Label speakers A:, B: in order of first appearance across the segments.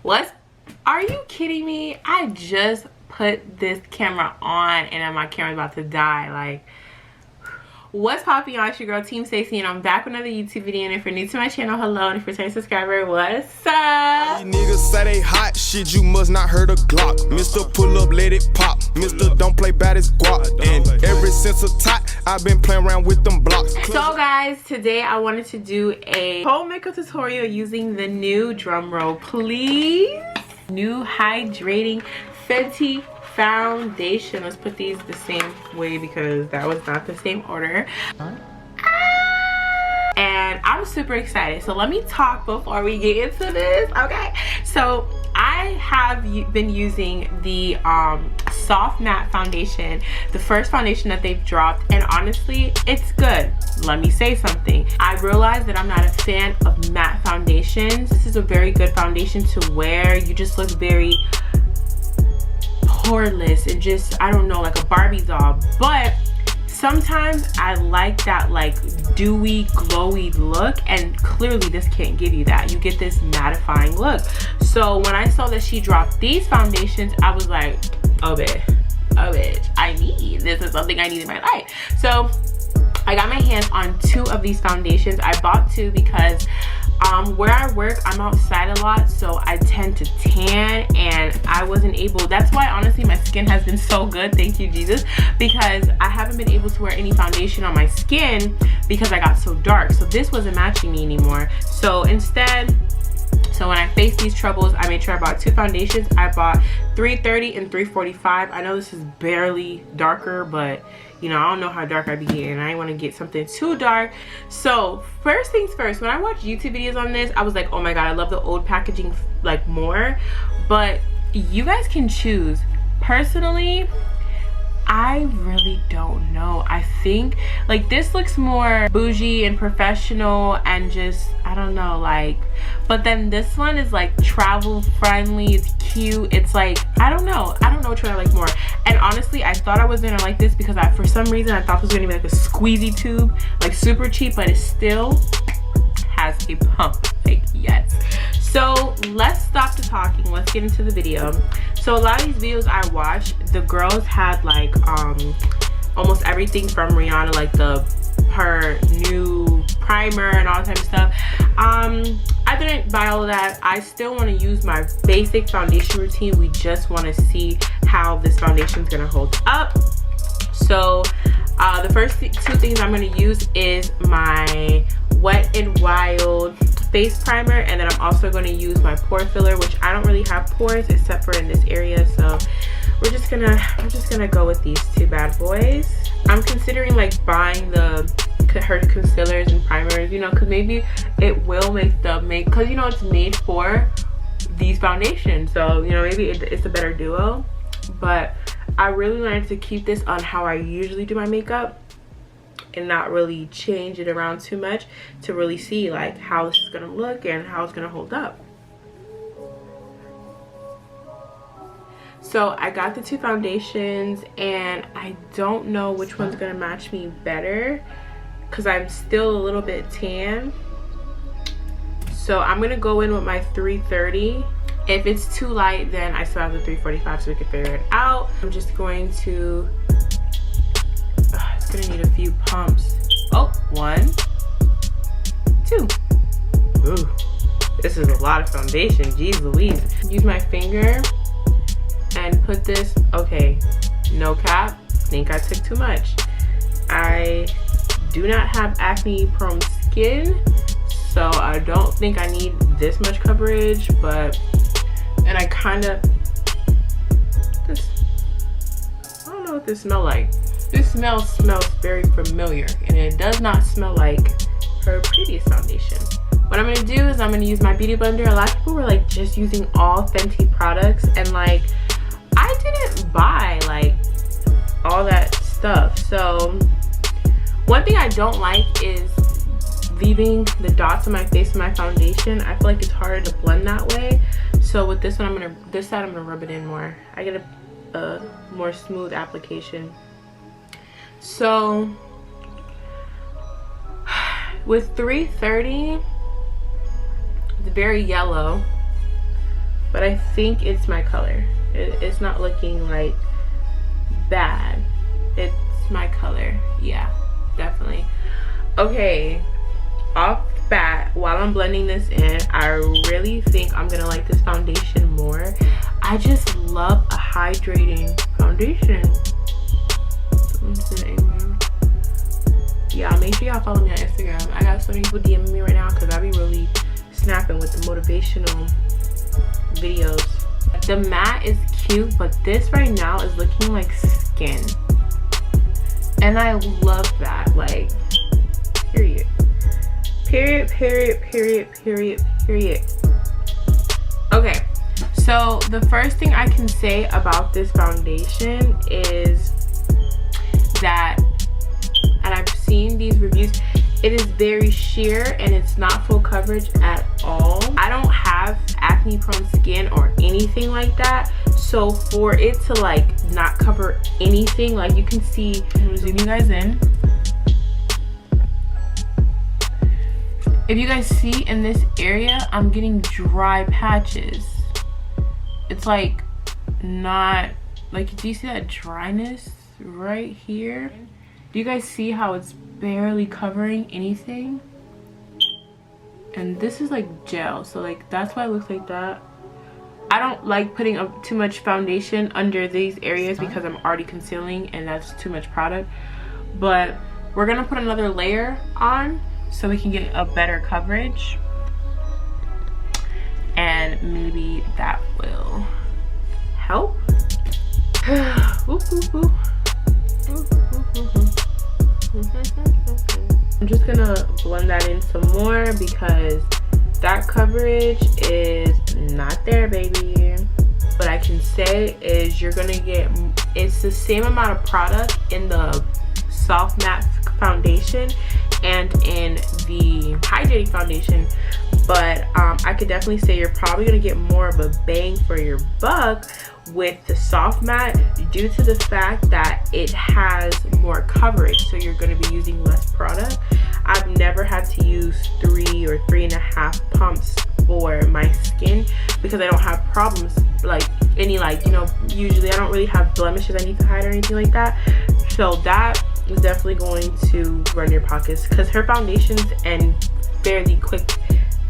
A: What? Are you kidding me? I just put this camera on and then my camera's about to die. Like, what's popping, y'all? It's your girl Team Stacie, and I'm back with another YouTube video. And if you're new to my channel, hello, and if you're a returning subscriber, what's up?
B: These niggas say they hot shit, you must not heard a Glock. Mr. Pull up, let it pop. Mr. Don't play Badescu. And ever since a tot, I've been playing around with them blocks.
A: So guys, today I wanted to do a whole makeup tutorial using the new, drum roll please, new hydrating Fenty foundation. Let's put these the same way because that was not the same order. And I'm super excited, so let me talk before we get into this. Okay, so I have been using the soft matte foundation, the first foundation that they've dropped, and honestly it's good. Let me say something. I realized that I'm not a fan of matte foundations. This is a very good foundation to wear. You just look very poreless and just, I don't know, like a Barbie doll. But sometimes I like that like dewy glowy look, and clearly this can't give you that. You get this mattifying look. So when I saw that she dropped these foundations, I was like, oh bitch, I need this. Is something I need in my life. So I got my hands on two of these foundations. I bought two because where I work, I'm outside a lot, so I tend to tan, and I wasn't able. That's why honestly my skin has been so good, thank you Jesus, because I haven't been able to wear any foundation on my skin because I got so dark. So this wasn't matching me anymore. So instead, so when I faced these troubles, I made sure I bought two foundations. I bought 330 and 345. I know this is barely darker, but you know, I don't know how dark I be getting. I didn't want to get something too dark. So first things first, when I watch YouTube videos on this, I was like, oh my god, I love the old packaging like more. But you guys can choose. Personally, I really don't know. I think like this looks more bougie and professional and just, I don't know, like, but then this one is like travel friendly, it's cute, it's like, I don't know which one I like more. And honestly, I thought I was gonna like this because for some reason I thought this was gonna be like a squeezy tube, like super cheap, but it still has a pump, like yes. So let's stop the talking, let's get into the video. So a lot of these videos I watched, the girls had like almost everything from Rihanna, like her new primer and all that type of stuff. I didn't buy all of that. I still want to use my basic foundation routine. We just want to see how this foundation is going to hold up. So the first two things I'm going to use is my Wet n Wild face primer, and then I'm also going to use my pore filler, which I don't really have pores except for in this area, so we're just gonna go with these two bad boys. I'm considering like buying her concealers and primers, you know, because maybe it will make because you know it's made for these foundations, so you know maybe it's a better duo. But I really wanted to keep this on how I usually do my makeup and not really change it around too much to really see like how this is gonna look and how it's gonna hold up. So I got the two foundations and I don't know which one's gonna match me better because I'm still a little bit tan. So I'm gonna go in with my 330. If it's too light, then I still have the 345 so we can figure it out. I'm just going to gonna need a few pumps. Oh, 1, 2. Ooh, this is a lot of foundation, jeez Louise. Use my finger and put this, okay, no cap, think I took too much. I do not have acne prone skin, so I don't think I need this much coverage, but, and I kinda, I don't know what this smells like. This smells very familiar, and it does not smell like her previous foundation. What I'm gonna do is I'm gonna use my beauty blender. A lot of people were like just using all Fenty products, and like I didn't buy like all that stuff. So one thing I don't like is leaving the dots on my face with my foundation. I feel like it's harder to blend that way. So with this one, this side I'm gonna rub it in more. I get a more smooth application. So with 330, it's very yellow. but I think it's my color. It's not looking like bad. It's my color. Yeah, definitely. Okay, off bat, while I'm blending this in, I really think I'm gonna like this foundation more. I just love a hydrating foundation. Yeah, make sure y'all follow me on Instagram. I got so many people DMing me right now because I be really snapping with the motivational videos. The matte is cute, but this right now is looking like skin, and I love that. Like, period. Period, period, period, period, period. Okay, so the first thing I can say about this foundation is that, and I've seen these reviews, it is very sheer and it's not full coverage at all. I don't have acne prone skin or anything like that, so for it to like not cover anything, like you can see, I'm gonna zoom you guys in. If you guys see in this area, I'm getting dry patches. It's like not, like, do you see that dryness right here? Do you guys see how it's barely covering anything? And this is like gel, so like that's why it looks like that. I don't like putting up too much foundation under these areas because I'm already concealing and that's too much product. But we're gonna put another layer on so we can get a better coverage, and maybe that will help. I'm just gonna blend that in some more because that coverage is not there, baby. What I can say is you're gonna get, it's the same amount of product in the soft matte foundation and in the hydrating foundation, but I could definitely say you're probably gonna get more of a bang for your buck with the soft matte due to the fact that it has more coverage, so you're going to be using less product. I've never had to use 3 or 3.5 pumps for my skin because I don't have problems like any, like, you know, usually I don't really have blemishes I need to hide or anything like that, so that is definitely going to run your pockets because her foundations end fairly quick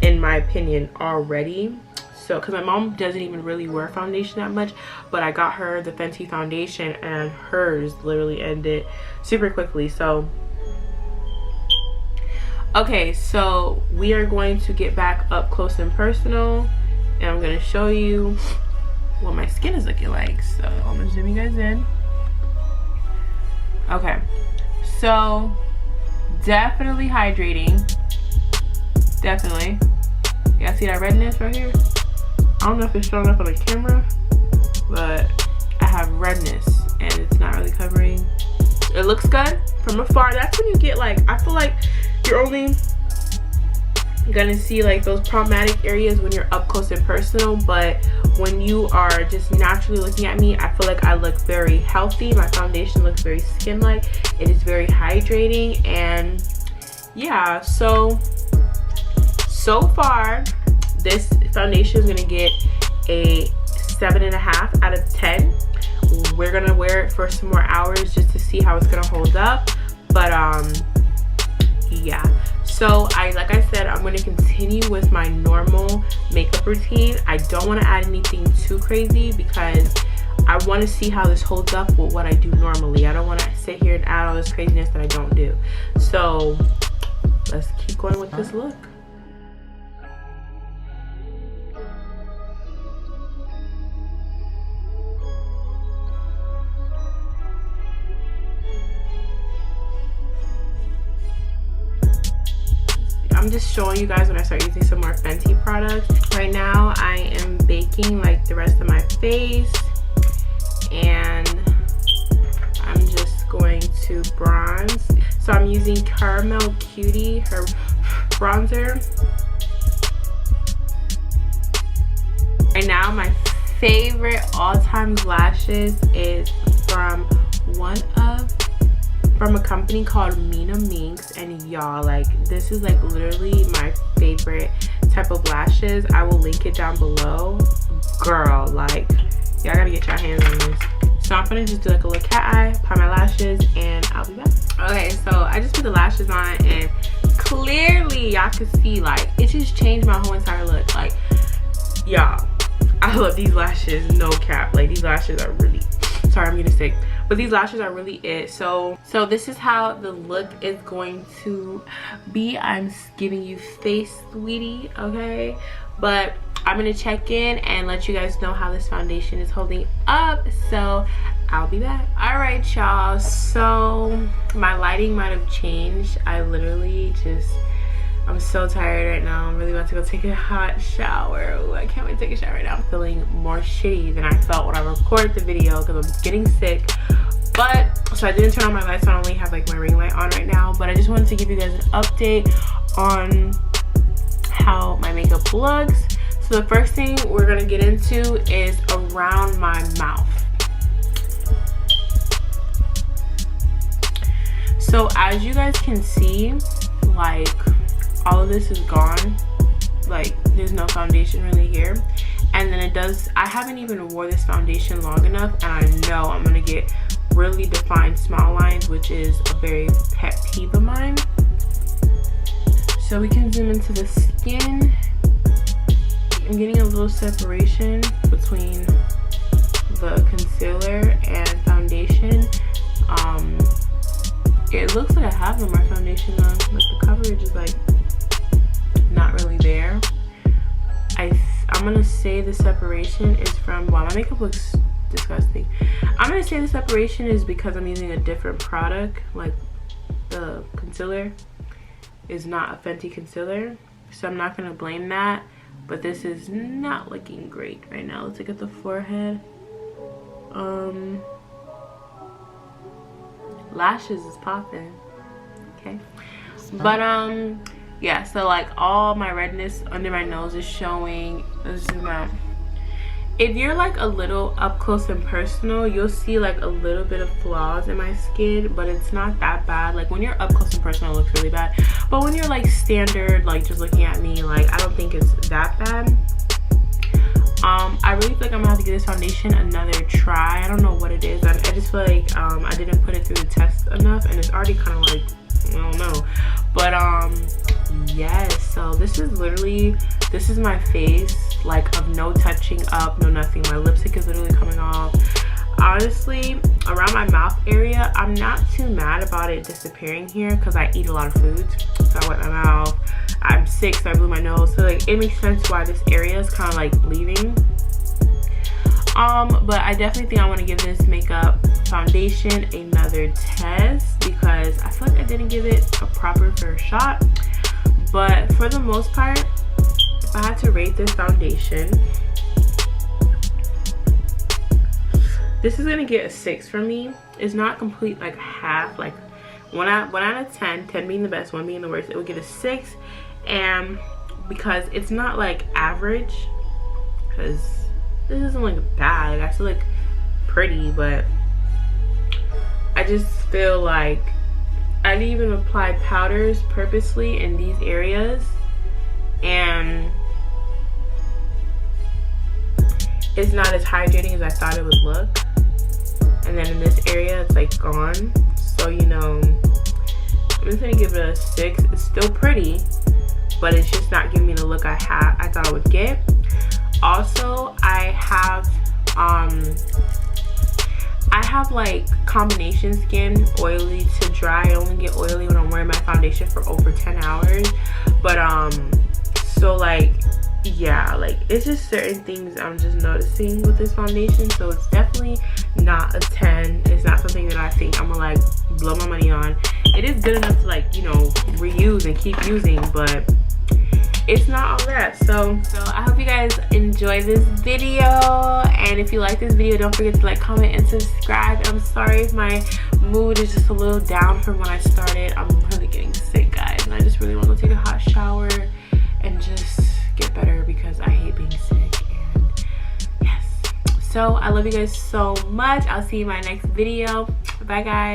A: in my opinion already. So, because my mom doesn't even really wear foundation that much, but I got her the Fenty foundation and hers literally ended super quickly. So, okay, so we are going to get back up close and personal, and I'm going to show you what my skin is looking like. So, I'm going to zoom you guys in. Okay, so definitely hydrating. Definitely. You guys see that redness right here? I don't know if it's showing up on the camera, but I have redness and it's not really covering. It looks good from afar. That's when you get like, I feel like you're only gonna see like those problematic areas when you're up close and personal, but when you are just naturally looking at me, I feel like I look very healthy. My foundation looks very skin-like. It is very hydrating, and yeah, so far this foundation is gonna get a 7.5 out of 10. We're gonna wear it for some more hours just to see how it's gonna hold up, but yeah. So like I said, I'm gonna continue with my normal makeup routine. I don't want to add anything too crazy because I want to see how this holds up with what I do normally. I don't want to sit here and add all this craziness that I don't do. So let's keep going with this look. I'm just showing you guys when I start using some more Fenty products. Right now I am baking like the rest of my face, and I'm just going to bronze. So I'm using Carmel Cutie, her bronzer. Right now my favorite all-time lashes is from a company called Mina Minx, and y'all, like, this is like literally my favorite type of lashes. I will link it down below, girl, like, y'all gotta get your hands on this. So I'm gonna just do like a little cat eye, apply my lashes, and I'll be back. Okay, so I just put the lashes on, and clearly y'all can see, like, it just changed my whole entire look. Like, y'all, I love these lashes, no cap. Like, these lashes are really, sorry, I'm getting sick, but these lashes are really it. So this is how the look is going to be. I'm giving you face, sweetie, okay? But I'm gonna check in and let you guys know how this foundation is holding up, so I'll be back. All right, y'all, so my lighting might have changed. I literally just, I'm so tired right now. I'm really about to go take a hot shower. Ooh, I can't wait to take a shower right now. I'm feeling more shitty than I felt when I recorded the video because I'm getting sick. But so I didn't turn on my lights, so I only have like my ring light on right now. But I just wanted to give you guys an update on how my makeup looks. So the first thing we're gonna get into is around my mouth. So as you guys can see, like, all of this is gone. Like, there's no foundation really here. And then it does, I haven't even wore this foundation long enough, and I know I'm gonna get really defined smile lines, which is a very pet peeve of mine. So we can zoom into the skin. I'm getting a little separation between the concealer and foundation. It looks like I have no more foundation on. Like, the coverage is like not really there. I'm gonna say the separation is from, wow, my makeup looks disgusting. I'm gonna say the separation is because I'm using a different product. Like, the concealer is not a Fenty concealer, so I'm not gonna blame that. But this is not looking great right now. Let's look at the forehead. Lashes is popping. Okay. But yeah, so like all my redness under my nose is showing. Let's zoom out. If you're like a little up close and personal, you'll see like a little bit of flaws in my skin, but it's not that bad. Like, when you're up close and personal, it looks really bad. But when you're like standard, like just looking at me, like, I don't think it's that bad. I really feel like I'm gonna have to give this foundation another try. I don't know what it is. I just feel like I didn't put it through the test enough, and it's already kind of like, I don't know. But yes, so this is literally, this is my face, like, of no touching up, no nothing. My lipstick is literally coming off. Honestly, around my mouth area, I'm not too mad about it disappearing here because I eat a lot of foods. So I wet my mouth. I'm sick, so I blew my nose. So like, it makes sense why this area is kind of like leaving. But I definitely think I want to give this makeup foundation another test because I feel like I didn't give it a proper fair shot. But for the most part, if I had to rate this foundation, this is gonna get a 6 from me. It's not complete, like half, like 1 out of 10, 10 being the best, 1 being the worst. It would get a 6, and because it's not like average, because this isn't like bad. Like, I still look pretty, but I just feel like I didn't even apply powders purposely in these areas, and it's not as hydrating as I thought it would look. And then in this area, it's like gone. So, you know, I'm just gonna give it a 6. It's still pretty, but it's just not giving me the look I thought I would get. Also, I have like combination skin, oily to dry. I only get oily when I'm wearing my foundation for over 10 hours. But so like, yeah, like, it's just certain things I'm just noticing with this foundation. So it's definitely not a 10. It's not something that I think I'm gonna like blow my money on. It is good enough to, like, you know, reuse and keep using, but it's not all that. So I hope you guys enjoy this video, and if you like this video, don't forget to like, comment, and subscribe. I'm sorry if my mood is just a little down from when I started. I'm really getting sick, guys, and I just really want to take a hot shower and just get better because I hate being sick. And yes, so I love you guys so much. I'll see you in my next video. Bye, guys.